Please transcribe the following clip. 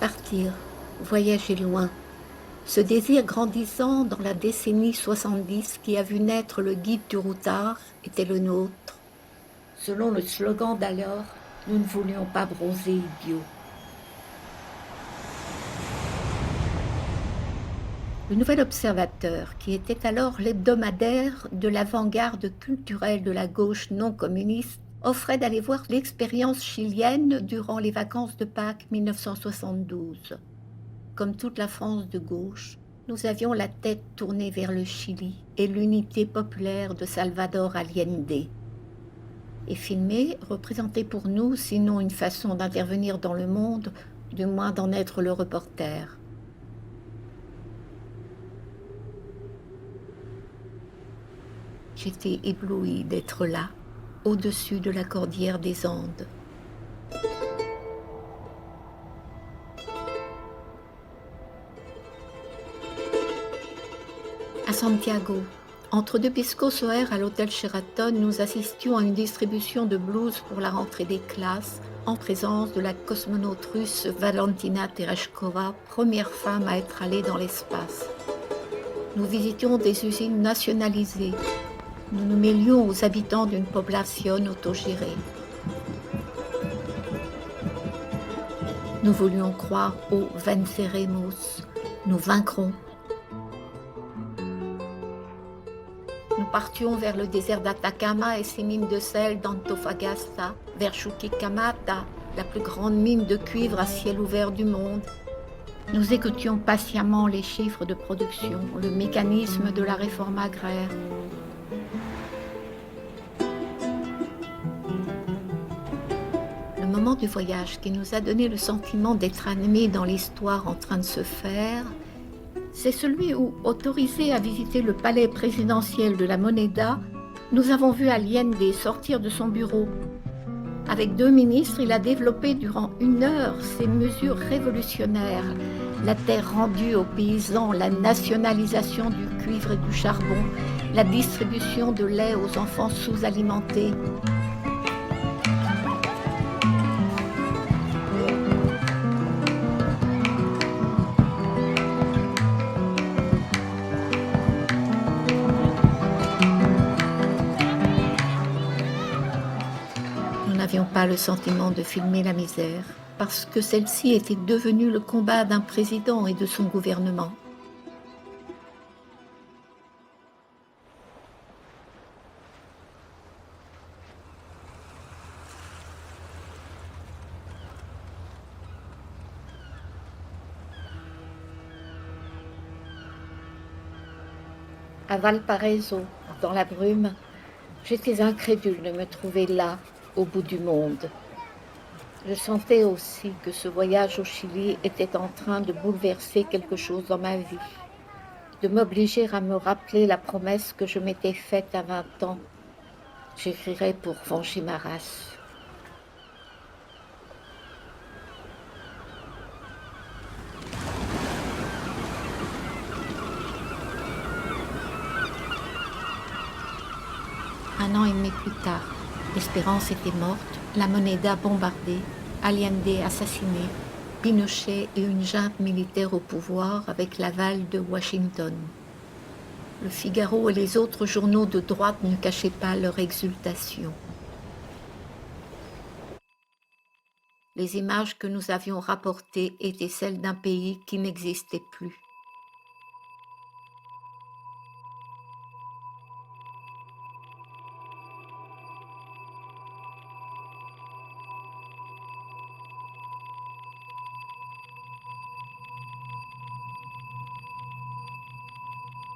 Partir, voyager loin. Ce désir grandissant dans la décennie 70 qui a vu naître le guide du routard était le nôtre. Selon le slogan d'alors, nous ne voulions pas bronzer idiots. Le Nouvel Observateur, qui était alors l'hebdomadaire de l'avant-garde culturelle de la gauche non communiste, offrait d'aller voir l'expérience chilienne durant les vacances de Pâques 1972. Comme toute la France de gauche, nous avions la tête tournée vers le Chili et l'unité populaire de Salvador Allende. Et filmer représentait pour nous, sinon une façon d'intervenir dans le monde, du moins d'en être le reporter. J'étais éblouie d'être là, au-dessus de la cordillère des Andes. À Santiago, entre deux pisco soeurs à l'hôtel Sheraton, nous assistions à une distribution de blouses pour la rentrée des classes, en présence de la cosmonaute russe Valentina Tereshkova, première femme à être allée dans l'espace. Nous visitions des usines nationalisées. Nous nous mêlions aux habitants d'une population autogérée. Nous voulions croire au venceremos, nous vaincrons. Nous partions vers le désert d'Atacama et ses mines de sel d'Antofagasta, vers Chuquicamata, la plus grande mine de cuivre à ciel ouvert du monde. Nous écoutions patiemment les chiffres de production, le mécanisme de la réforme agraire. Le moment du voyage qui nous a donné le sentiment d'être animés dans l'histoire en train de se faire, c'est celui où, autorisés à visiter le palais présidentiel de la Moneda, nous avons vu Allende sortir de son bureau. Avec 2 ministres, il a développé durant 1 heure ses mesures révolutionnaires. La terre rendue aux paysans, la nationalisation du cuivre et du charbon, la distribution de lait aux enfants sous-alimentés. Nous n'avions pas le sentiment de filmer la misère, parce que celle-ci était devenue le combat d'un président et de son gouvernement. À Valparaiso, dans la brume, j'étais incrédule de me trouver là, au bout du monde. Je sentais aussi que ce voyage au Chili était en train de bouleverser quelque chose dans ma vie, de m'obliger à me rappeler la promesse que je m'étais faite à 20 ans. J'écrirais pour venger ma race. Un an et demi plus tard, l'Espérance était morte, la Moneda bombardée, Allende assassiné, Pinochet et une junte militaire au pouvoir avec l'aval de Washington. Le Figaro et les autres journaux de droite ne cachaient pas leur exultation. Les images que nous avions rapportées étaient celles d'un pays qui n'existait plus.